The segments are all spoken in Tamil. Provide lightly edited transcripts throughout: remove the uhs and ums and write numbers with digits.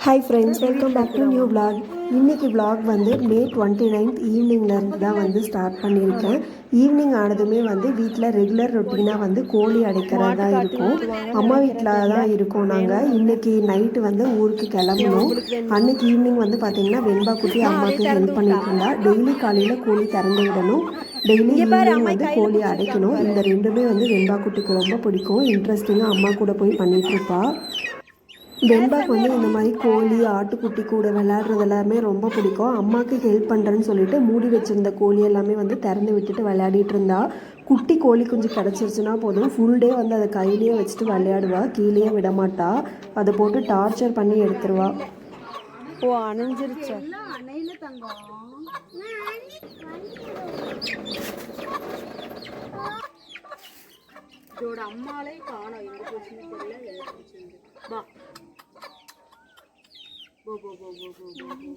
Hi friends, welcome back to new vlog. இன்றைக்கி vlog வந்து மே 29th ஈவினிங்லேருந்து தான் வந்து ஸ்டார்ட் பண்ணியிருக்கேன். ஈவினிங் ஆனதுமே வந்து வீட்டில் ரெகுலர் ரொட்டீனாக வந்து கோழி அடைக்கிறது தான் இருக்கும். அம்மா வீட்டில் தான் இருக்கோம் நாங்கள். இன்றைக்கி நைட்டு வந்து ஊருக்கு கிளம்பணும். அன்றைக்கி ஈவினிங் வந்து பார்த்திங்கன்னா வெண்பா குட்டி அம்மாவுக்கு ஹெல்ப் பண்ணிட்டு இருந்தா. டெய்லி காலையில் கோழி திறந்து விடணும், டெய்லி ஈவினிங் வந்து கோழி அடைக்கணும். இந்த ரெண்டுமே வந்து வெண்பா குட்டிக்கு ரொம்ப பிடிக்கும். இன்ட்ரெஸ்டிங்காக அம்மா கூட போய் பண்ணிகிட்ருப்பா. வெண்பாக்கு வந்து இந்த மாதிரி கோழி ஆட்டுக்குட்டி கூட விளையாடுறது எல்லாமே ரொம்ப பிடிக்கும். அம்மாவுக்கு ஹெல்ப் பண்ணுறேன்னு சொல்லிட்டு மூடி வச்சுருந்த கோழி எல்லாமே வந்து திறந்து விட்டுட்டு விளையாடிட்டு இருந்தா. குட்டி கோழி குஞ்சு கிடச்சிருச்சுன்னா போதும், ஃபுல் டே வந்து அதை கையிலேயே வச்சுட்டு விளையாடுவா, கீழே விட மாட்டா. அதை போட்டு டார்ச்சர் பண்ணி எடுத்துருவா. ஓ, அணைஞ்சிருச்சு. இதோட அம்மாலே காணோம், எங்க போச்சுன்னு தெரியல. வா போ போ போ போ போ போ போ.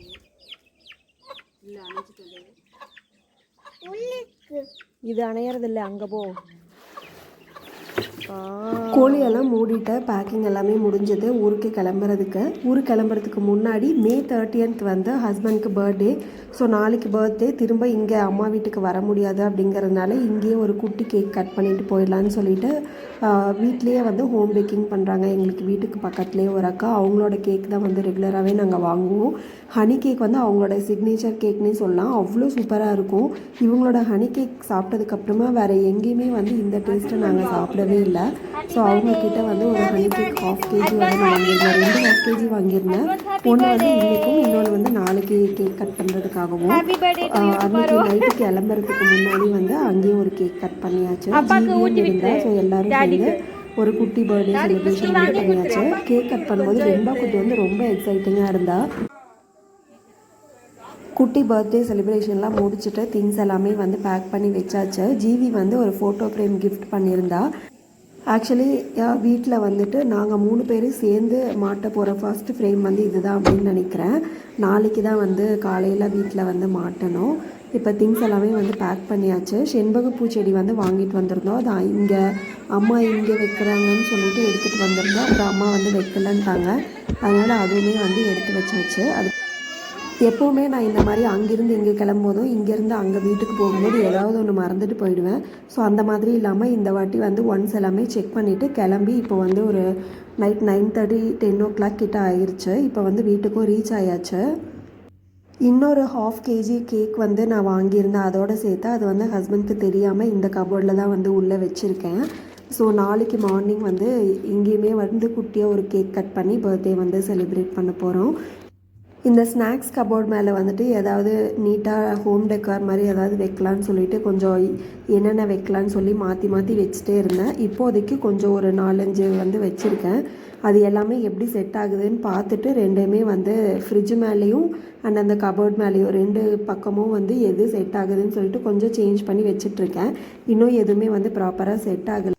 இல்லை அணைச்சிட்டு இது அணையறதில்லை, அங்கே போ. கோழியெல்லாம் மூடிட்ட, பேக்கிங் எல்லாமே முடிஞ்சது ஊருக்கு கிளம்புறதுக்கு முன்னாடி மே 30th வந்து ஹஸ்பண்ட்க்கு பர்த்டே. ஸோ நாளைக்கு பர்த்டே, திரும்ப இங்கே அம்மா வீட்டுக்கு வர முடியாது அப்படிங்கிறதுனால இங்கேயே ஒரு குட்டி கேக் கட் பண்ணிட்டு போயிடலான்னு சொல்லிட்டு வீட்லேயே வந்து ஹோம் பேக்கிங் பண்ணுறாங்க. எங்களுக்கு வீட்டுக்கு பக்கத்துலேயே ஒரு அக்கா, அவங்களோட கேக் தான் வந்து ரெகுலராகவே நாங்கள் வாங்குவோம். ஹனி கேக் வந்து அவங்களோட சிக்னேச்சர் கேக்னே சொல்லலாம், அவ்வளோ சூப்பராக இருக்கும். இவங்களோட ஹனி கேக் சாப்பிட்டதுக்கப்புறமா வேறு எங்கேயுமே வந்து இந்த டேஸ்ட்டை நாங்கள் சாப்பிடவே இல்லை. ஸோ அவங்கக்கிட்ட வந்து ஒரு ஹனி கேக் 1/2 kg வந்து வாங்கியிருந்தேன். 2 1/2 kg வாங்கியிருந்தேன். ஒன்று வந்து இன்றைக்கும், இன்னொன்று வந்து நாளைக்கு கேக் கட் பண்ணுறதுக்காகவும். அன்றைக்கி நைட்டு கிளம்புறதுக்கு முன்னாடி வந்து அங்கேயும் ஒரு கேக் கட் பண்ணியாச்சு. ஜீவியும் இருந்தால், ஸோ எல்லோரும் சேர்ந்து ஒரு குட்டி பர்த்டே செலிப்ரேஷன் வந்து பண்ணியாச்சு. கேக் கட் பண்ணும்போது வெண்பா குட்டி வந்து ரொம்ப எக்ஸைட்டிங்காக இருந்தா. குட்டி பர்த்டே செலிப்ரேஷன்லாம் முடிச்சுட்டு திங்ஸ் எல்லாமே வந்து பேக் பண்ணி வச்சாச்சு. ஜீவி வந்து ஒரு ஃபோட்டோ ஃப்ரேம் கிஃப்ட் பண்ணியிருந்தா. ஆக்சுவலி வீட்டில் வந்துட்டு நாங்கள் 3 பேரும் சேர்ந்து மாட்ட போகிற ஃபர்ஸ்ட் ஃப்ரேம் வந்து இதுதான் அப்படின்னு நினைக்கிறேன். நாளைக்கு தான் வந்து காலையில் வீட்டில் வந்து மாட்டணும். இப்போ திங்ஸ் எல்லாமே வந்து பேக் பண்ணியாச்சு. செண்பகப்பூ செடி வந்து வாங்கிட்டு வந்திருந்தோம். அது இங்கே அம்மா இங்கே வைக்கிறாங்கன்னு சொல்லிட்டு எடுத்துகிட்டு வந்திருந்தோம். அப்புறம் அம்மா வந்து வைக்கலன்ட்டாங்க, அதனால் அதுவுமே வந்து எடுத்து வச்சாச்சு. அது எப்போவுமே நான் இந்த மாதிரி அங்கேருந்து இங்கே கிளம்போதும் இங்கேருந்து அங்கே வீட்டுக்கு போகும்போது ஏதாவது ஒன்று மறந்துட்டு போயிடுவேன். ஸோ அந்த மாதிரி இல்லாமல் இந்த வாட்டி வந்து ஒன்ஸ் எல்லாமே செக் பண்ணிவிட்டு கிளம்பி இப்போ வந்து ஒரு நைட் 9:30 10 o'clock கிட்ட ஆயிடுச்சு. இப்போ வந்து வீட்டுக்கும் ரீச் ஆயாச்சு. இன்னொரு 1/2 kg கேக் வந்து நான் வாங்கியிருந்தேன். அதோடு சேர்த்து அது வந்து ஹஸ்பண்ட்க்கு தெரியாமல் இந்த கபோர்டில் தான் வந்து உள்ளே வச்சுருக்கேன். ஸோ நாளைக்கு மார்னிங் வந்து இங்கேயுமே வந்து குட்டியாக ஒரு கேக் கட் பண்ணி பர்த்டே வந்து செலிப்ரேட் பண்ண போகிறோம். இந்த ஸ்நாக்ஸ் கபோர்ட் மேலே வந்துட்டு ஏதாவது நீட்டாக ஹோம் டெக்கார் மாதிரி ஏதாவது வைக்கலான்னு சொல்லிட்டு கொஞ்சம் என்னென்ன வைக்கலான்னு சொல்லி மாற்றி மாற்றி வச்சுட்டே இருந்தேன். இப்போதைக்கு கொஞ்சம் ஒரு 4-5 வந்து வச்சுருக்கேன். அது எல்லாமே எப்படி செட் ஆகுதுன்னு பார்த்துட்டு ரெண்டுமே வந்து ஃப்ரிட்ஜ் மேலேயும் அண்ட் அந்த கபோர்ட் மேலேயும் 2 பக்கமும் வந்து எது செட் ஆகுதுன்னு சொல்லிட்டு கொஞ்சம் சேஞ்ச் பண்ணி வச்சிட்ருக்கேன். இன்னும் எதுவுமே வந்து ப்ராப்பராக செட் ஆகலை.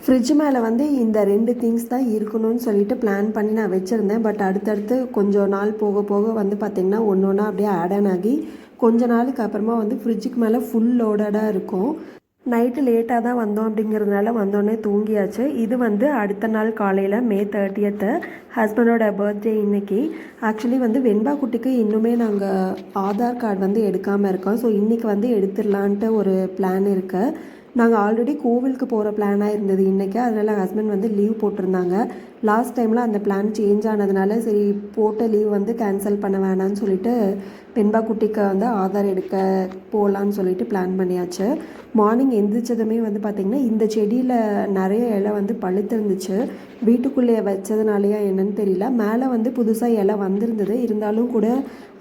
ஃப்ரிட்ஜ் மேலே வந்து இந்த 2 திங்ஸ் தான் இருக்கணும்னு சொல்லிட்டு பிளான் பண்ணி நான் வச்சுருந்தேன். பட் அடுத்தடுத்து கொஞ்சம் நாள் போக போக வந்து பார்த்திங்கன்னா ஒன்று ஒன்றா அப்படியே ஆட் ஆன் ஆகி கொஞ்ச நாளுக்கு அப்புறமா வந்து ஃப்ரிட்ஜுக்கு மேலே ஃபுல் லோடடாக இருக்கும். நைட்டு லேட்டாக தான் வந்தோம் அப்படிங்கிறதுனால வந்தோடனே தூங்கியாச்சு. இது வந்து அடுத்த நாள் காலையில் மே 30th ஹஸ்பண்டோட பர்த்டே இன்றைக்கி. ஆக்சுவலி வந்து வெண்பா குட்டிக்கு இன்னுமே நாங்கள் ஆதார் கார்டு வந்து எடுக்காமல் இருக்கோம். ஸோ இன்றைக்கி வந்து எடுத்துடலான்ட்டு ஒரு பிளான் இருக்குது. நாங்கள் ஆல்ரெடி கோவிலுக்கு போகிற பிளானாக இருந்தது இன்றைக்கி. அதனால் ஹஸ்பண்ட் வந்து லீவ் போட்டிருந்தாங்க. லாஸ்ட் டைமில் அந்த பிளான் சேஞ்ச் ஆனதுனால சரி போட்ட லீவ் வந்து கேன்சல் பண்ண வேணான்னு சொல்லிட்டு வெண்பா குட்டிக்கு வந்து ஆதார் எடுக்க போகலான்னு சொல்லிட்டு பிளான் பண்ணியாச்சு. மார்னிங் எந்திரிச்சதுமே வந்து பார்த்திங்கன்னா இந்த செடியில் நிறைய இலை வந்து பழுத்திருந்துச்சு. வீட்டுக்குள்ளேயே வச்சதுனாலையா என்னன்னு தெரியல, மேலே வந்து புதுசாக இலை வந்திருந்தது. இருந்தாலும் கூட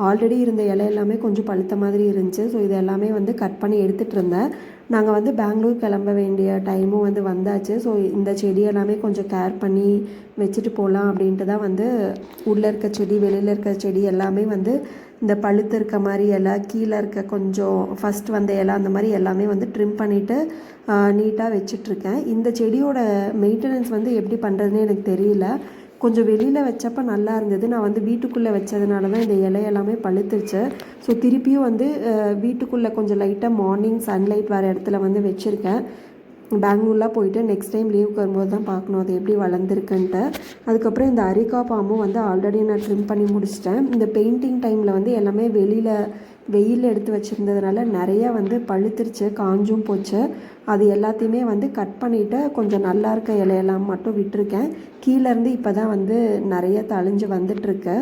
ஆல்ரெடி இருந்த இலை எல்லாமே கொஞ்சம் பழுத்த மாதிரி இருந்துச்சு. ஸோ இது எல்லாமே வந்து கட் பண்ணி எடுத்துகிட்டு இருந்தேன். நாங்கள் வந்து பெங்களூர் கிளம்ப வேண்டிய டைமும் வந்து வந்தாச்சு. ஸோ இந்த செடி எல்லாமே கொஞ்சம் கேர் பண்ணி வச்சுட்டு போகலாம் அப்படின்ட்டு தான் வந்து உள்ளே இருக்க செடி வெளியில் இருக்க செடி எல்லாமே வந்து இந்த பழுத்து இருக்க மாதிரி இலை, கீழே இருக்க கொஞ்சம் ஃபஸ்ட் வந்த இலை, அந்த மாதிரி எல்லாமே வந்து ட்ரிம் பண்ணிவிட்டு நீட்டாக வச்சிட்ருக்கேன். இந்த செடியோட மெயின்டெனன்ஸ் வந்து எப்படி பண்ணுறதுன்னு எனக்கு தெரியல. கொஞ்சம் வெளியில் வச்சப்போ நல்லா இருந்தது. நான் வந்து வீட்டுக்குள்ளே வச்சதுனால தான் இந்த இலையெல்லாமே பழுத்துருச்சு. ஸோ திருப்பியும் வந்து வீட்டுக்குள்ளே கொஞ்சம் லைட்டாக மார்னிங் சன்லைட் வர இடத்துல வந்து வச்சுருக்கேன். பெங்களூர்லாம் போயிட்டு நெக்ஸ்ட் டைம் லீவுக்கு வரும்போது தான் பார்க்கணும் அது எப்படி வளர்ந்துருக்குன்ட்டு. அதுக்கப்புறம் இந்த அரிக்கா பாம்பும் வந்து ஆல்ரெடி நான் ட்ரிம் பண்ணி முடிச்சிட்டேன். இந்த பெயிண்டிங் டைமில் வந்து எல்லாமே வெயில் எடுத்து வச்சுருந்ததுனால நிறையா வந்து பழுத்துருச்சு, காஞ்சும் போச்சு. அது எல்லாத்தையுமே வந்து கட் பண்ணிவிட்டு கொஞ்சம் நல்லா இருக்க இலையெல்லாம் மட்டும் விட்டுருக்கேன். கீழேருந்து இப்போ தான் வந்து நிறைய தழிஞ்சு வந்துட்டுருக்கு.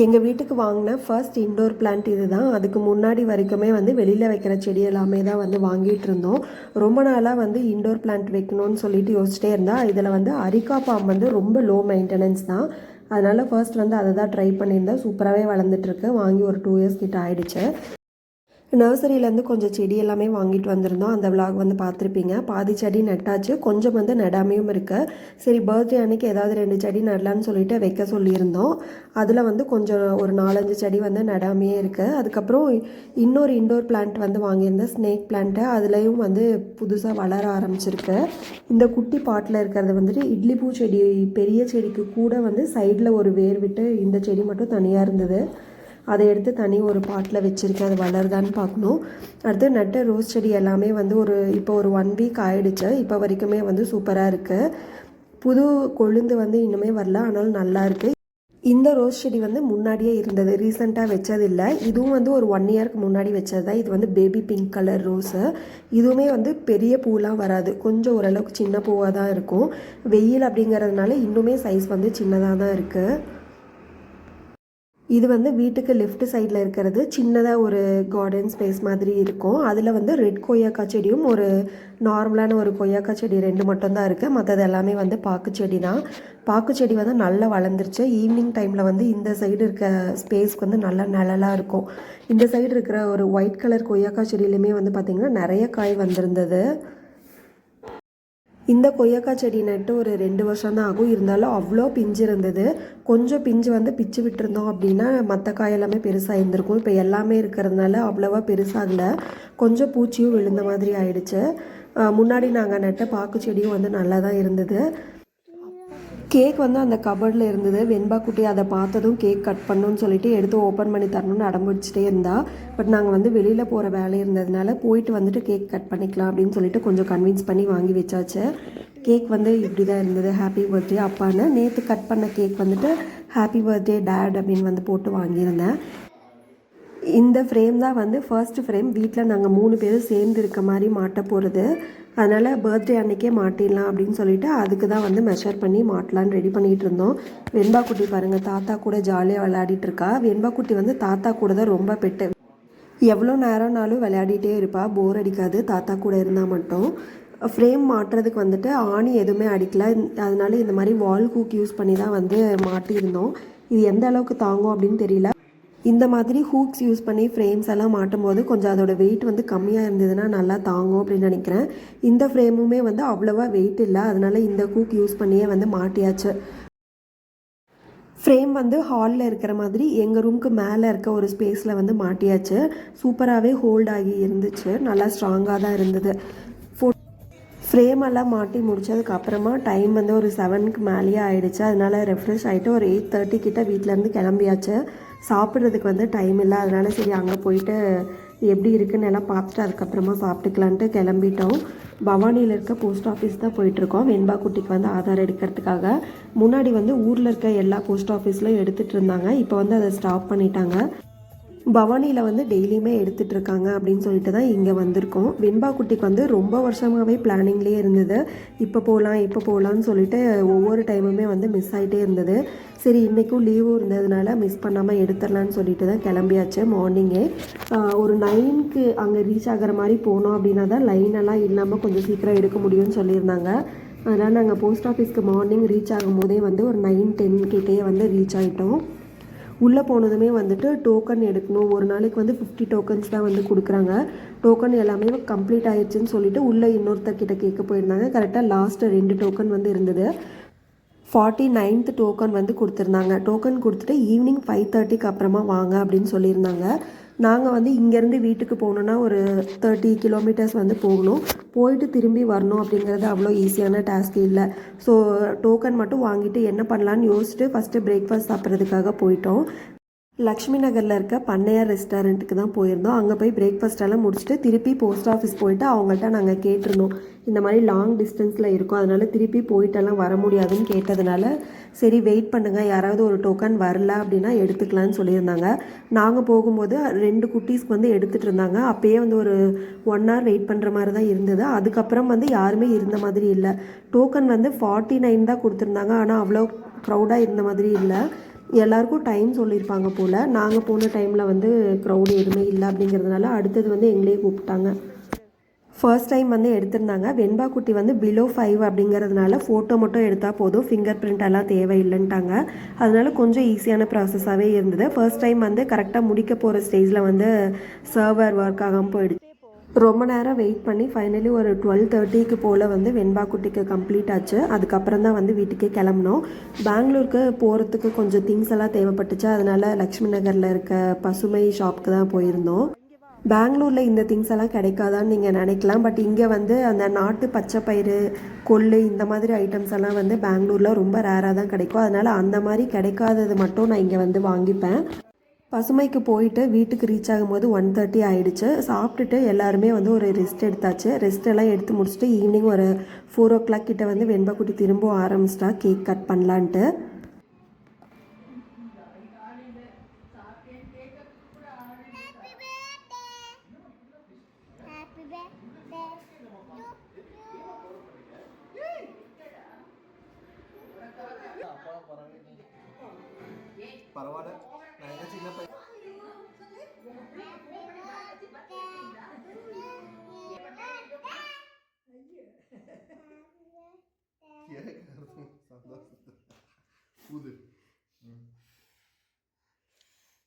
எங்கள் வீட்டுக்கு வாங்கின ஃபர்ஸ்ட் இன்டோர் பிளான்ட் இது தான். அதுக்கு முன்னாடி வரைக்குமே வந்து வெளியில் வைக்கிற செடி எல்லாமே தான் வந்து வாங்கிட்டு இருந்தோம். ரொம்ப நாளாக வந்து இன்டோர் பிளான்ட் வைக்கணும்னு சொல்லிட்டு யோசிச்சிட்டே இருந்தால் இதில் வந்து அரிக்கா பாம் வந்து ரொம்ப லோ மெயின்டெனன்ஸ் தான். அதனால் ஃபர்ஸ்ட் வந்து அதை தான் ட்ரை பண்ணியிருந்தேன். சூப்பராகவே வளர்ந்துட்டுருக்கு. வாங்கி ஒரு 2 இயர்ஸ் கிட்ட ஆகிடுச்சு. நர்சரியிலேருந்து கொஞ்சம் செடி எல்லாமே வாங்கிட்டு வந்திருந்தோம். அந்த விலாக் வந்து பார்த்துருப்பீங்க. பாதி செடி நட்டாச்சு, கொஞ்சம் வந்து நடாமையும் இருக்குது. சரி பர்த்டே அன்றைக்கி ஏதாவது 2 செடி நடலான்னு சொல்லிட்டு வைக்க சொல்லியிருந்தோம். அதில் வந்து கொஞ்சம் ஒரு 4-5 செடி வந்து நடாமையே இருக்குது. அதுக்கப்புறம் இன்னொரு இன்டோர் பிளான்ட் வந்து வாங்கியிருந்தேன், ஸ்னேக் பிளான்ட்டு. அதுலேயும் வந்து புதுசாக வளர ஆரம்பிச்சிருக்கு. இந்த குட்டி பாட்டில் இருக்கிறது வந்துட்டு இட்லி பூ செடி, பெரிய செடிக்கு கூட வந்து சைடில் ஒரு வேர் விட்டு இந்த செடி மட்டும் தனியாக இருந்தது. அதை எடுத்து தனி ஒரு பாட்டில் வச்சுருக்கேன், அது வளருதான்னு பார்க்கணும். அடுத்து நட்ட ரோஸ் செடி எல்லாமே வந்து இப்போ ஒரு 1 வீக் ஆகிடுச்சு. இப்போ வரைக்குமே வந்து சூப்பராக இருக்குது. புது கொழுந்து வந்து இன்னுமே வரல, ஆனாலும் நல்லா இருக்குது. இந்த ரோஸ் செடி வந்து முன்னாடியே இருந்தது, ரீசெண்டாக வச்சதில்லை. இதுவும் வந்து ஒரு 1 இயருக்கு முன்னாடி வச்சது தான். இது வந்து பேபி பிங்க் கலர் ரோஸு. இதுவுமே வந்து பெரிய பூலாம் வராது, கொஞ்சம் ஓரளவுக்கு சின்ன பூவாக தான் இருக்கும். வெயில் அப்படிங்கிறதுனால இன்னுமே சைஸ் வந்து சின்னதாக தான் இருக்குது. இது வந்து வீட்டுக்கு லெஃப்ட் சைடில் இருக்கிறது சின்னதாக ஒரு கார்டன் ஸ்பேஸ் மாதிரி இருக்கும். அதில் வந்து ரெட் கொய்யாக்காய் செடியும் ஒரு நார்மலான ஒரு கொய்யாக்காய் செடி 2 மட்டும்தான் இருக்குது. மற்றது எல்லாமே வந்து பாக்குச்செடி தான். பாக்குச்செடி வந்து நல்லா வளர்ந்துருச்சு. ஈவினிங் டைமில் வந்து இந்த சைடு இருக்க ஸ்பேஸ்க்கு வந்து நல்லா நிழலாக இருக்கும். இந்த சைடு இருக்கிற ஒரு ஒயிட் கலர் கொய்யாக்காய் செடியிலுமே வந்து பார்த்திங்கன்னா நிறைய காய் வந்திருந்தது. இந்த கொய்யாக்காய் செடி நட்டு ஒரு 2 வருஷம் தான் ஆகும். இருந்தாலும் அவ்வளோ பிஞ்சு இருந்தது. கொஞ்சம் பிஞ்சு வந்து பிச்சு விட்டுருந்தோம் அப்படின்னா மற்ற காய் எல்லாமே பெருசாக இருந்திருக்கும். இப்போ எல்லாமே இருக்கிறதுனால அவ்வளோவா பெருசாகலை. கொஞ்சம் பூச்சியும் விழுந்த மாதிரி ஆயிடுச்சு. முன்னாடி நாங்கள் நட்ட பாக்கு செடியும் வந்து நல்லா தான் இருந்தது. கேக் வந்து அந்த கபர்டில் இருந்தது. வெண்பா குட்டி அதை பார்த்ததும் கேக் கட் பண்ணணும்னு சொல்லிட்டு எடுத்து ஓப்பன் பண்ணி தரணும்னு அடம்பிடிச்சிட்டே இருந்தா. பட் நாங்கள் வந்து வெளியில் போகிற வேலை இருந்ததுனால போயிட்டு வந்துட்டு கேக் கட் பண்ணிக்கலாம் அப்படின்னு சொல்லிட்டு கொஞ்சம் கன்வின்ஸ் பண்ணி வாங்கி வச்சாச்சு. கேக் வந்து இப்படி தான் இருந்தது. ஹாப்பி பர்த்டே அப்பான்னு. நேற்று கட் பண்ண கேக் வந்துட்டு ஹாப்பி பர்த்டே டேட் அப்படின்னு வந்து போட்டு வாங்கியிருந்தேன். இந்த ஃப்ரேம் தான் வந்து ஃபர்ஸ்ட் ஃப்ரேம். வீட்டில் நாங்கள் 3 பேரும் சேர்ந்து இருக்க மாதிரி மாட்ட போகிறது. அதனால் பர்த்டே அன்றைக்கே மாட்டிடலாம் அப்படின்னு சொல்லிட்டு அதுக்கு தான் வந்து மெஷர் பண்ணி மாட்டலான்னு ரெடி பண்ணிகிட்டு இருந்தோம். வெண்பா குட்டி பாருங்கள், தாத்தா கூட ஜாலியாக விளையாடிட்டு இருக்கா. வெண்பா குட்டி வந்து தாத்தா கூட தான் ரொம்ப பெட்டு. எவ்வளோ நேரம்னாலும் விளையாடிட்டே இருப்பா, போர் அடிக்காது தாத்தா கூட இருந்தால் மட்டும். ஃப்ரேம் மாட்டுறதுக்கு வந்துட்டு ஆணி எதுவுமே அடிக்கல. அதனால இந்த மாதிரி வால் ஹூக் யூஸ் பண்ணி தான் வந்து மாட்டியிருந்தோம். இது எந்த அளவுக்கு தாங்கும் அப்படின்னு தெரியல. இந்த மாதிரி ஹூக்ஸ் யூஸ் பண்ணி ஃப்ரேம்ஸ் எல்லாம் மாட்டும் போது கொஞ்சம் அதோட வெயிட் வந்து கம்மியாக இருந்ததுன்னா நல்லா தாங்கும் அப்படின்னு நினைக்கிறேன். இந்த ஃப்ரேமுமே வந்து அவ்வளோவா வெயிட் இல்லை, அதனால இந்த ஹூக் யூஸ் பண்ணியே வந்து மாட்டியாச்சு. ஃப்ரேம் வந்து ஹாலில் இருக்கிற மாதிரி எங்கள் ரூமுக்கு மேலே இருக்க ஒரு ஸ்பேஸில் வந்து மாட்டியாச்சு. சூப்பராகவே ஹோல்ட் ஆகி இருந்துச்சு, நல்லா ஸ்ட்ராங்காக தான் இருந்தது. ஃப்ரேமெல்லாம் மாட்டி முடித்ததுக்கப்புறமா டைம் வந்து ஒரு 7க்கு மேலேயே ஆகிடுச்சு. அதனால் ரெஃப்ரெஷ் ஆகிட்டு ஒரு 8:30 கிட்ட வீட்டிலேருந்து கிளம்பியாச்சு. சாப்பிட்றதுக்கு வந்து டைம் இல்லை. அதனால சரி அங்கே போயிட்டு எப்படி இருக்குன்னு எல்லாம் பார்த்துட்டு அதுக்கப்புறமா சாப்பிட்டுக்கலான்ட்டு கிளம்பிட்டோம். பவானியில் இருக்க போஸ்ட் ஆஃபீஸ் தான் போயிட்டுருக்கோம் வெண்பா குட்டிக்கு வந்து ஆதார் எடுக்கிறதுக்காக. முன்னாடி வந்து ஊரில் இருக்க எல்லா போஸ்ட் ஆஃபீஸ்லையும் எடுத்துகிட்டு இருந்தாங்க. இப்போ வந்து அதை ஸ்டாப் பண்ணிட்டாங்க. பவானியில் வந்து டெய்லியுமே எடுத்துகிட்டு இருக்காங்க அப்படின்னு சொல்லிட்டு தான் இங்கே வந்திருக்கோம். வெண்பா குட்டிக்கு வந்து ரொம்ப வருஷமாகவே பிளானிங்லேயே இருந்தது, இப்போ போகலான்னு சொல்லிட்டு ஒவ்வொரு டைமுமே வந்து மிஸ் ஆகிட்டே இருந்தது. சரி இன்றைக்கும் லீவும் இருந்ததுனால மிஸ் பண்ணாமல் எடுத்துடலான்னு சொல்லிட்டு தான் கிளம்பியாச்சு. மார்னிங்கே ஒரு 9க்கு அங்கே ரீச் ஆகிற மாதிரி போனோம் அப்படின்னா தான் லைனெல்லாம் இல்லாமல் கொஞ்சம் சீக்கிரம் எடுக்க முடியும்னு சொல்லியிருந்தாங்க. அதனால் நாங்கள் போஸ்ட் ஆஃபீஸ்க்கு மார்னிங் ரீச் ஆகும் போதே வந்து ஒரு 9:10 கிட்டே வந்து ரீச் ஆகிட்டோம். உள்ளே போனதுமே வந்துட்டு டோக்கன் எடுக்கணும். ஒரு நாளைக்கு வந்து 50 டோக்கன்ஸ் தான் வந்து கொடுக்குறாங்க. டோக்கன் எல்லாமே கம்ப்ளீட் ஆயிடுச்சுன்னு சொல்லிட்டு உள்ளே இன்னொருத்தர்கிட்ட கேட்க போயிருந்தாங்க. கரெக்டாக லாஸ்ட்டு 2 டோக்கன் வந்து இருந்தது. 49th டோக்கன் வந்து கொடுத்துருந்தாங்க. டோக்கன் கொடுத்துட்டு ஈவினிங் 5:30க்கு அப்புறமா வாங்க அப்படின்னு சொல்லியிருந்தாங்க. நாங்கள் வந்து இங்கேருந்து வீட்டுக்கு போகணுன்னா ஒரு 30 கிலோமீட்டர்ஸ் வந்து போகணும். போயிட்டு திரும்பி வரணும் அப்படிங்கிறது அவ்வளோ ஈஸியான டாஸ்க் இல்லை. ஸோ டோக்கன் மட்டும் வாங்கிட்டு என்ன பண்ணலான்னு யோசிச்சுட்டு ஃபஸ்ட்டு பிரேக்ஃபாஸ்ட் சாப்பிட்றதுக்காக போயிட்டோம். லக்ஷ்மி நகரில் இருக்க பண்ணையார் ரெஸ்டாரண்ட்டுக்கு தான் போயிருந்தோம். அங்கே போய் பிரேக்ஃபாஸ்ட்டெல்லாம் முடிச்சுட்டு திருப்பி போஸ்ட் ஆஃபீஸ் போயிட்டு அவங்கள்ட்ட நாங்கள் கேட்டிருந்தோம், இந்த மாதிரி லாங் டிஸ்டன்ஸில் இருக்கும், அதனால் திருப்பி போயிட்டெல்லாம் வர முடியாதுன்னு கேட்டதுனால சரி வெயிட் பண்ணுங்கள், யாராவது ஒரு டோக்கன் வரல அப்படின்னா எடுத்துக்கலான்னு சொல்லியிருந்தாங்க. நாங்கள் போகும்போது 2 குட்டீஸ்க்கு வந்து எடுத்துகிட்டு இருந்தாங்க. அப்போயே வந்து ஒரு 1 hour வெயிட் பண்ணுற மாதிரி தான் இருந்தது. அதுக்கப்புறம் வந்து யாருமே இருந்த மாதிரி இல்லை. டோக்கன் வந்து 49 தான் கொடுத்துருந்தாங்க. ஆனால் அவ்வளோ க்ரௌடாக இருந்த மாதிரி இல்லை. எல்லாருக்கும் டைம் சொல்லியிருப்பாங்க போல். நாங்கள் போன டைமில் வந்து க்ரௌடு எதுவுமே இல்லை அப்படிங்கிறதுனால அடுத்தது வந்து எங்களே கூப்பிட்டாங்க. ஃபர்ஸ்ட் டைம் வந்து எடுத்திருந்தாங்க. வெண்பா குட்டி வந்து பிலோ 5 அப்படிங்கிறதுனால ஃபோட்டோ மட்டும் எடுத்தால் போதும், ஃபிங்கர் பிரிண்ட் எல்லாம் தேவையில்லைன்ட்டாங்க. அதனால கொஞ்சம் ஈஸியான ப்ராசஸாகவே இருந்தது. ஃபர்ஸ்ட் டைம் வந்து கரெக்டாக முடிக்க போகிற ஸ்டேஜில் வந்து சர்வர் ஒர்க் ஆகாமல் போயிடுச்சு. ரொம்ப நேரம் வெயிட் பண்ணி ஃபைனலி ஒரு 12:30க்கு போல் வந்து வெண்பா குட்டிக்கு கம்ப்ளீட் ஆச்சு. அதுக்கப்புறம் தான் வந்து வீட்டுக்கே கிளம்புனோம். பெங்களூருக்கு போகிறதுக்கு கொஞ்சம் திங்ஸ் எல்லாம் தேவைப்பட்டுச்சு. அதனால லக்ஷ்மி நகரில் இருக்க பசுமை ஷாப்புக்கு தான் போயிருந்தோம். பெங்களூரில் இந்த திங்ஸ் எல்லாம் கிடைக்காதான்னு நீங்கள் நினைக்கலாம். பட் இங்கே வந்து அந்த நாட்டு பச்சை பயிறு, கொள்ளு இந்த மாதிரி ஐட்டம்ஸ் எல்லாம் வந்து பெங்களூரில் ரொம்ப ரேராக தான் கிடைக்கும். அதனால் அந்த மாதிரி கிடைக்காதது மட்டும் நான் இங்கே வந்து வாங்கிப்பேன். பசுமைக்கு போயிட்டு வீட்டுக்கு ரீச் ஆகும்போது 1:30 ஆகிடுச்சு. சாப்பிட்டுட்டு எல்லாருமே வந்து ஒரு ரெஸ்ட் எடுத்தாச்சு. ரெஸ்ட் எல்லாம் எடுத்து முடிச்சுட்டு ஈவினிங் ஒரு 4 o'clock கிட்ட வந்து வெண்பா குட்டி திரும்ப ஆரம்பிச்சிட்டா கேக் கட் பண்ணலான்ட்டு. பரவாயில்ல, நான் என்ன சின்ன பையன்.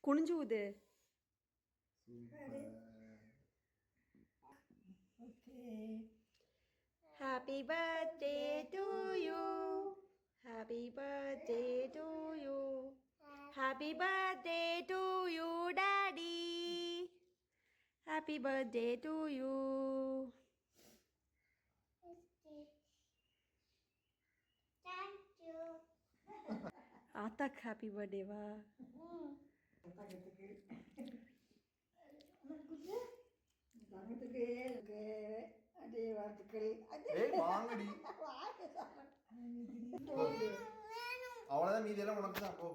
குனிஞ்சு ஊது. Happy birthday to you. Happy birthday to you. Happy birthday to you, Daddy. Happy birthday to you. Thank you. ஆத்தாக்கு ஹாப்பி பர்த்டேவா? அவ்வளவுதான், மீதி எல்லாம் உனக்கு தான். போ.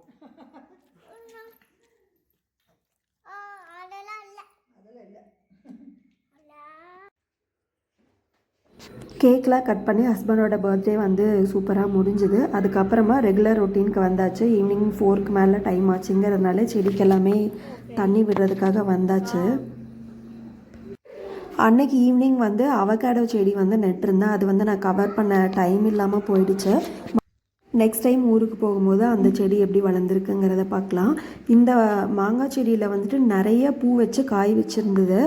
கேக்லாம் கட் பண்ணி ஹஸ்பண்டோட பர்த்டே வந்து சூப்பராக முடிஞ்சுது. அதுக்கப்புறமா ரெகுலர் ரொட்டீனுக்கு வந்தாச்சு. ஈவினிங் 4க்கு மேலே டைம் ஆச்சுங்கிறதுனால செடிக்கெல்லாமே தண்ணி விடுறதுக்காக வந்தாச்சு. அன்னைக்கு ஈவினிங் வந்து அவகேடோ செடி வந்து நட்டிருந்தேன். அது வந்து நான் கவர் பண்ண டைம் இல்லாமல் போயிடுச்சு. நெக்ஸ்ட் டைம் ஊருக்கு போகும்போது அந்த செடி எப்படி வளர்ந்துருக்குங்கிறத பார்க்கலாம். இந்த மாங்காய் செடியில் வந்துட்டு நிறைய பூ வச்சு காய் வச்சுருந்தது.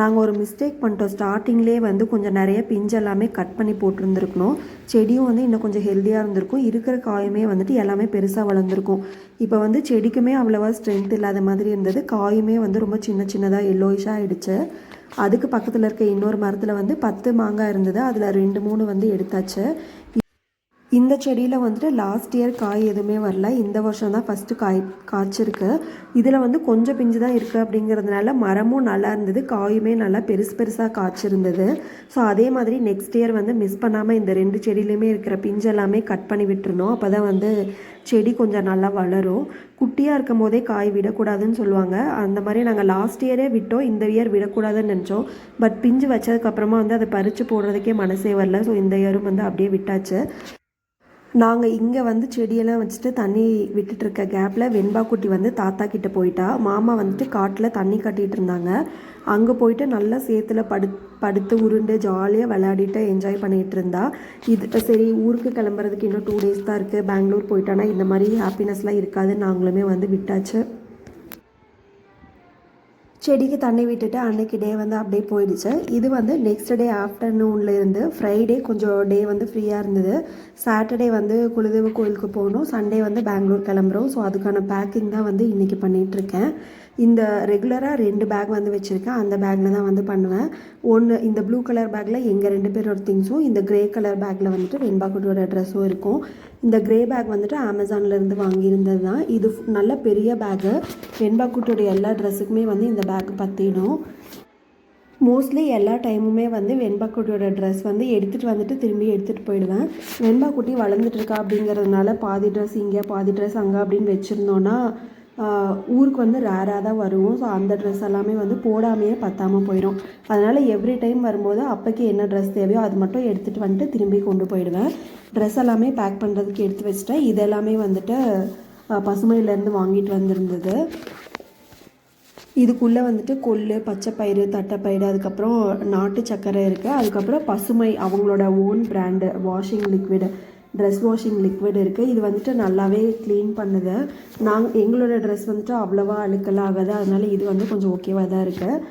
நாங்கள் ஒரு மிஸ்டேக் பண்ணிட்டோம். ஸ்டார்டிங்லேயே வந்து கொஞ்சம் நிறைய பிஞ்சு எல்லாமே கட் பண்ணி போட்டிருந்துருக்கணும். செடியும் வந்து இன்னும் கொஞ்சம் ஹெல்த்தியாக இருந்திருக்கும். இருக்கிற காயுமே வந்துட்டு எல்லாமே பெருசாக வளர்ந்துருக்கும். இப்போ வந்து செடிக்குமே அவ்வளோவா ஸ்ட்ரென்த் இல்லாத மாதிரி இருந்தது. காயுமே வந்து ரொம்ப சின்ன சின்னதாக எல்லோயிஷாக ஆகிடுச்சு. அதுக்கு பக்கத்தில் இருக்க இன்னொரு மரத்தில் வந்து 10 மாங்காய் இருந்தது. அதில் 2-3 வந்து எடுத்தாச்சு. இந்த செடியில் வந்துட்டு லாஸ்ட் இயர் காய் எதுவுமே வரல. இந்த வருஷம் தான் ஃபஸ்ட்டு காய்ச்சிருக்கு. இதில் வந்து கொஞ்சம் பிஞ்சு தான் இருக்குது அப்படிங்கிறதுனால மரமும் நல்லா இருந்தது, காயுமே நல்லா பெருசாக காய்ச்சிருந்தது. ஸோ அதே மாதிரி நெக்ஸ்ட் இயர் வந்து மிஸ் பண்ணாமல் இந்த 2 செடியிலையுமே இருக்கிற பிஞ்சு எல்லாமே கட் பண்ணி விட்டுருணும். அப்போ தான் வந்து செடி கொஞ்சம் நல்லா வளரும். குட்டியாக இருக்கும் போதே காய் விடக்கூடாதுன்னு சொல்லுவாங்க. அந்த மாதிரி நாங்கள் லாஸ்ட் இயரே விட்டோம், இந்த இயர் விடக்கூடாதுன்னு நினச்சோம். பட் பிஞ்சு வச்சதுக்கப்புறமா வந்து அதை பறித்து போடுறதுக்கே மனசே வரல. ஸோ இந்த இயரும் வந்து அப்படியே விட்டாச்சு. நாங்கள் இங்கே வந்து செடியெல்லாம் வச்சுட்டு தண்ணி விட்டுட்டுருக்க கேப்பில் வெண்பா குட்டி வந்து தாத்தா கிட்டே போயிட்டா. மாமா வந்துட்டு காட்டில் தண்ணி கட்டிகிட்டு இருந்தாங்க. அங்கே போயிட்டு நல்லா சேத்துல படுத்து உருண்டு ஜாலியாக விளையாடிட்டு என்ஜாய் பண்ணிகிட்டு இருந்தா. இது சரி, ஊருக்கு கிளம்புறதுக்கு இன்னும் 2 days தான் இருக்குது. பெங்களூர் போயிட்டானா இந்த மாதிரி ஹாப்பினஸ்லாம் இருக்காதுன்னு நாங்களுமே வந்து விட்டாச்சு. செடிக்கு தண்ணி விட்டுட்டு அன்னைக்கு டே வந்து அப்படியே போயிடுச்சு. இது வந்து நெக்ஸ்ட் டே ஆஃப்டர்நூன்லேருந்து ஃப்ரைடே கொஞ்சம் டே வந்து ஃப்ரீயாக இருந்தது. சாட்டர்டே வந்து குலதெய்வ கோயிலுக்கு போகணும். சண்டே வந்து பெங்களூர் கிளம்புறோம். ஸோ அதுக்கான பேக்கிங் தான் வந்து இன்றைக்கி பண்ணிகிட்ருக்கேன். இந்த ரெகுலராக 2 பேக் வந்து வச்சுருக்கேன். அந்த பேக்கில் தான் வந்து பண்ணுவேன். ஒன்று இந்த ப்ளூ கலர் பேக்கில் எங்கள் 2 பேரோட திங்ஸும், இந்த க்ரே கலர் பேக்கில் வந்துட்டு வெண்பாக்குட்டியோட ட்ரெஸ்ஸும் இருக்கும். இந்த க்ரே பேக் வந்துட்டு அமேசான்லேருந்து வாங்கியிருந்தது தான். இது நல்ல பெரிய பேக்கு. வெண்பாக்குட்டியோட எல்லா ட்ரெஸ்ஸுக்குமே வந்து இந்த பேக் பற்றிடும். மோஸ்ட்லி எல்லா டைமுமே வந்து வெண்பாக்குட்டியோட ட்ரெஸ் வந்து எடுத்துகிட்டு வந்துட்டு திரும்பி எடுத்துகிட்டு போயிடுவேன். வெண்பாக்குட்டி வளர்ந்துட்டுருக்கா அப்படிங்கிறதுனால பாதி ட்ரெஸ் இங்கே பாதி ட்ரெஸ் அங்கே அப்படின்னு வச்சுருந்தோன்னா ஊருக்கு வந்து ரேராக தான் வருவோம். ஸோ அந்த ட்ரெஸ் எல்லாமே வந்து போடாமையே பத்தாமல் போயிடும். அதனால் எவ்ரி டைம் வரும்போது அப்போக்கி என்ன ட்ரெஸ் தேவையோ அது மட்டும் எடுத்துகிட்டு வந்துட்டு திரும்பி கொண்டு போயிடுவேன். ட்ரெஸ் எல்லாமே பேக் பண்ணுறதுக்கு எடுத்து வச்சுட்டேன். இதெல்லாமே வந்துட்டு பசுமையிலேருந்து வாங்கிட்டு வந்திருந்தது. இதுக்குள்ளே வந்துட்டு கொள்ளு, பச்சைப்பயிறு, தட்டைப்பயிறு, அதுக்கப்புறம் நாட்டு சர்க்கரை இருக்குது. அதுக்கப்புறம் பசுமை அவங்களோட own brand washing liquid, dress washing liquid இருக்குது. இது வந்துட்டு நல்லாவே க்ளீன் பண்ணுது. எங்களோட ட்ரெஸ் வந்துட்டு அவ்வளோவா அழுக்கெல்லாம் ஆகாது. அதனால் இது வந்து கொஞ்சம் ஓகேவாக தான் இருக்குது.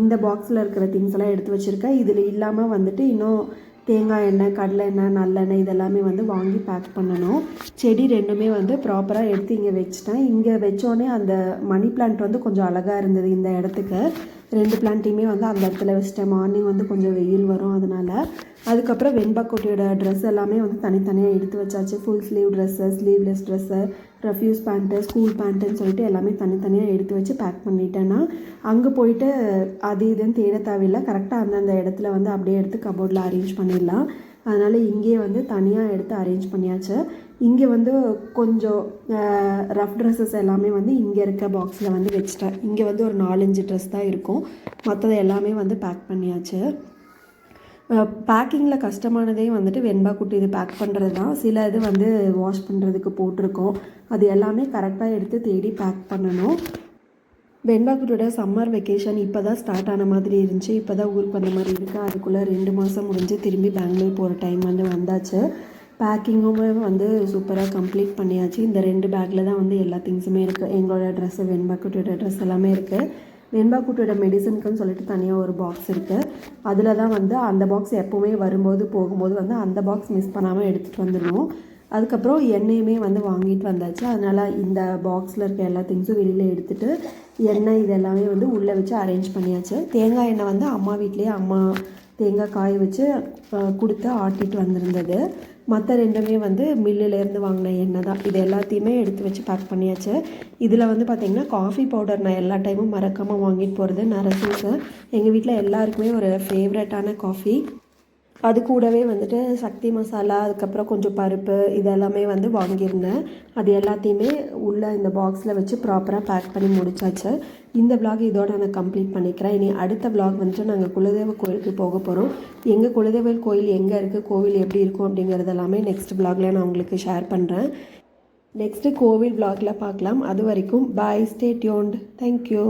இந்த பாக்ஸில் இருக்கிற திங்ஸ் எல்லாம் எடுத்து வச்சுருக்கேன். இதில் இல்லாமல் வந்துட்டு இன்னும் தேங்காய் எண்ணெய், கடலை எண்ணெய், நல்லெண்ணெய் இதெல்லாமே வந்து வாங்கி பேக் பண்ணணும். செடி 2மே வந்து ப்ராப்பராக எடுத்து இங்கே வச்சுட்டேன். இங்கே வச்சோடனே அந்த மணி பிளான்ட் வந்து கொஞ்சம் அழகாக இருந்தது இந்த இடத்துக்கு. 2 பிளான்ட்டையுமே வந்து அந்த இடத்துல வச்சுட்டேன். மார்னிங் வந்து கொஞ்சம் வெயில் வரும் அதனால். அதுக்கப்புறம் வெண்பாக்குட்டியோட ட்ரெஸ் எல்லாமே வந்து தனித்தனியாக எடுத்து வச்சாச்சு. Full sleeve dress, sleeveless dress, rough use pant, school பேண்ட்டுன்னு சொல்லிட்டு எல்லாமே தனித்தனியாக எடுத்து வச்சு பேக் பண்ணிட்டேன்னா அங்கே போயிட்டு அது இதுன்னு தேட தேவையில்லை. கரெக்டாக அந்தந்த இடத்துல வந்து அப்படியே எடுத்து கபோர்டில் அரேஞ்ச் பண்ணிடலாம். அதனால் இங்கேயே வந்து தனியாக எடுத்து அரேஞ்ச் பண்ணியாச்சு. இங்கே வந்து கொஞ்சம் ரஃப் ட்ரெஸ்ஸஸ் எல்லாமே வந்து இங்கே இருக்க பாக்ஸில் வந்து வச்சுட்டேன். இங்கே வந்து ஒரு 4-5 ட்ரெஸ் தான் இருக்கும். மற்றது எல்லாமே வந்து பேக் பண்ணியாச்சு. பேக்கிங்கில் கஷ்டமானதே வந்துட்டு வெண்பாக்குட்டி இது பேக் பண்ணுறது தான். சில இது வந்து வாஷ் பண்ணுறதுக்கு போட்டிருக்கோம். அது எல்லாமே கரெக்டாக எடுத்து தேடி பேக் பண்ணணும். வெண்பாக்குட்டியோட சம்மர் வெக்கேஷன் இப்போ தான் ஸ்டார்ட் ஆன மாதிரி இருந்துச்சு. இப்போ தான் ஊருக்கு வந்த மாதிரி இருக்குது. அதுக்குள்ளே 2 மாதம் முடிஞ்சு திரும்பி பெங்களூர் போகிற டைம் வந்து வந்தாச்சு. பேக்கிங்குமே வந்து சூப்பராக கம்ப்ளீட் பண்ணியாச்சு. இந்த 2 பேக்கில் தான் வந்து எல்லா திங்ஸுமே இருக்குது. எங்களோட ட்ரெஸ்ஸு, வெண்பாக்குட்டியோட ட்ரெஸ் எல்லாமே இருக்குது. வெண்பாக்குட்டியோட மெடிசனுக்குன்னு சொல்லிட்டு தனியாக ஒரு பாக்ஸ் இருக்குது. அதில் தான் வந்து அந்த பாக்ஸ் எப்போவுமே வரும்போது போகும்போது வந்து அந்த பாக்ஸ் மிஸ் பண்ணாமல் எடுத்துகிட்டு வந்துடுவோம். அதுக்கப்புறம் எண்ணெயுமே வந்து வாங்கிட்டு வந்தாச்சு. அதனால் இந்த பாக்ஸில் இருக்க எல்லா திங்ஸும் வெளியில் எடுத்துகிட்டு எண்ணெய் இது எல்லாமே வந்து உள்ளே வச்சு அரேஞ்ச் பண்ணியாச்சு. தேங்காய் எண்ணெய் வந்து அம்மா வீட்லேயே அம்மா தேங்காய் காய வச்சு கொடுத்து ஆட்டிட்டு வந்திருந்தது. மற்ற 2மே வந்து மில்லுலேருந்து வாங்கின எண்ணெய் தான். இது எல்லாத்தையுமே எடுத்து வச்சு பேக் பண்ணியாச்சு. இதில் வந்து பார்த்திங்கன்னா காஃபி பவுடர் நான் எல்லா டைமும் மறக்காமல் வாங்கிட்டு போகிறது நரசூஸு. எங்கள் வீட்டில் எல்லாருக்குமே ஒரு ஃபேவரட்டான காஃபி. அது கூடவே வந்துட்டு சக்தி மசாலா, அதுக்கப்புறம் கொஞ்சம் பருப்பு இதெல்லாமே வந்து வாங்கியிருந்தேன். அது எல்லாத்தையுமே உள்ளே இந்த பாக்ஸில் வச்சு ப்ராப்பராக பேக் பண்ணி முடிச்சாச்சு. இந்த விலாக் இதோட நான் கம்ப்ளீட் பண்ணிக்கிறேன். இனி அடுத்த விலாக் வந்துட்டு நாங்கள் குலதெய்வ கோயிலுக்கு போக போகிறோம். எங்கள் குலதெய்வ கோயில் எங்கே இருக்குது, கோவில் எப்படி இருக்கும் அப்படிங்கிறது எல்லாமே நெக்ஸ்ட் விலாகில் நான் உங்களுக்கு ஷேர் பண்ணுறேன். நெக்ஸ்ட்டு கோவில் விலாகில் பார்க்கலாம். அது வரைக்கும் பாய், ஸ்டே டியூன்ட். தேங்க்யூ.